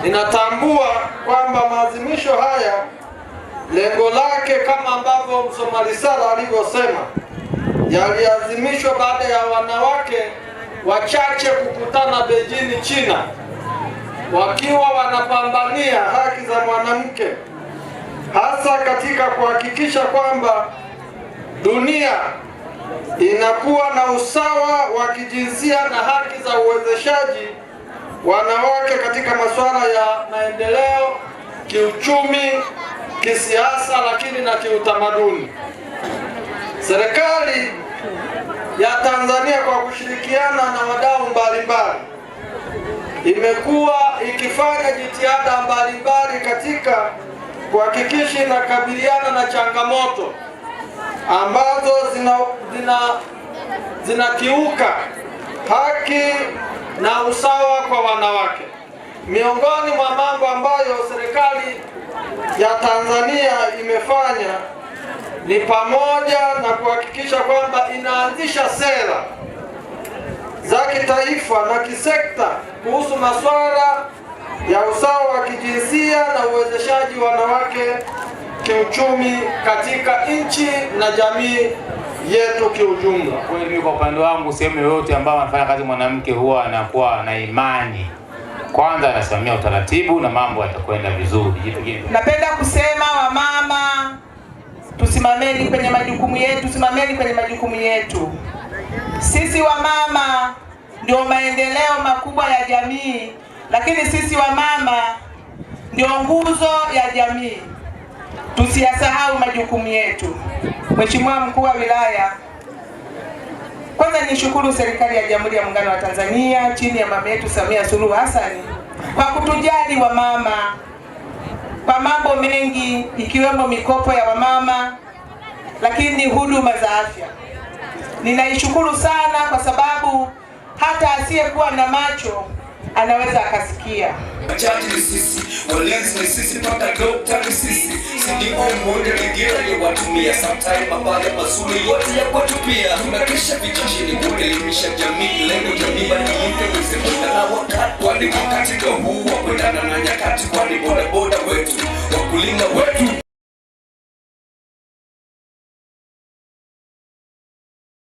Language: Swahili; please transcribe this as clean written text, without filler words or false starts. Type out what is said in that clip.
inatambua kwamba maadhimisho haya lengo lake kama ambavyo msoma risala alivyosema, yaliadhimishwa baada ya wanawake wachache kukutana Beijing, China, wakiwa wanapambania haki za mwanamke, hasa katika kuhakikisha kwamba dunia inakuwa na usawa wa kijinsia na haki za uwezeshaji wanawake katika masuala ya maendeleo, kiuchumi, kisiasa, lakini na kiutamaduni. Serikali ya Tanzania kwa kushirikiana na wadau mbalimbali imekuwa ikifanya jitihada mbalimbali katika kuhakikisha inakabiliana na changamoto ambazo zinakiuka haki na usawa kwa wanawake. Miongoni mwa mambo ambayo serikali ya Tanzania imefanya ni pamoja na kuhakikisha kwamba inaanzisha sera za kitaifa na kisekta kuhusu masuala ya usawa wa kijinsia na uwezeshaji wanawake kiuchumi katika nchi na jamii yetu kiujumla. Mimi kwa upande wangu, sehemu yoyote ambayo anafanya kazi mwanamke huwa anakuwa na imani, kwanza anasimamia utaratibu na mambo yatakwenda vizuri. Napenda kusema wamama, tusimameni kwenye majukumu yetu, tusimameni kwenye majukumu yetu. Sisi wamama ndio maendeleo makubwa ya jamii, lakini sisi wamama ndio nguzo ya jamii. Tusiyasahau majukumu yetu. Mheshimiwa Mkuu wa Wilaya, kwanza nishukuru serikali ya Jamhuri ya Muungano wa Tanzania chini ya mama yetu Samia Suluhu Hassan kwa kutujali wamama kwa mambo mengi, ikiwemo mikopo ya wamama, lakini huduma za afya. Ninaishukuru sana kwa sababu hata asiyekuwa na macho anaweza akasikia. Machaji ni sisi, walinzi ni sisi, pata dokta ni sisi. Sindio mmoja ligera ni watumia, sometime mabaya mazuri yote ya kuatupia. Tunakesha vijijini kuelimisha jamii, lengo jamii badilike weze kwenda na wakati. Kwani katika huu wa kwendana na nyakati, kwani boda boda wetu, wakulima wetu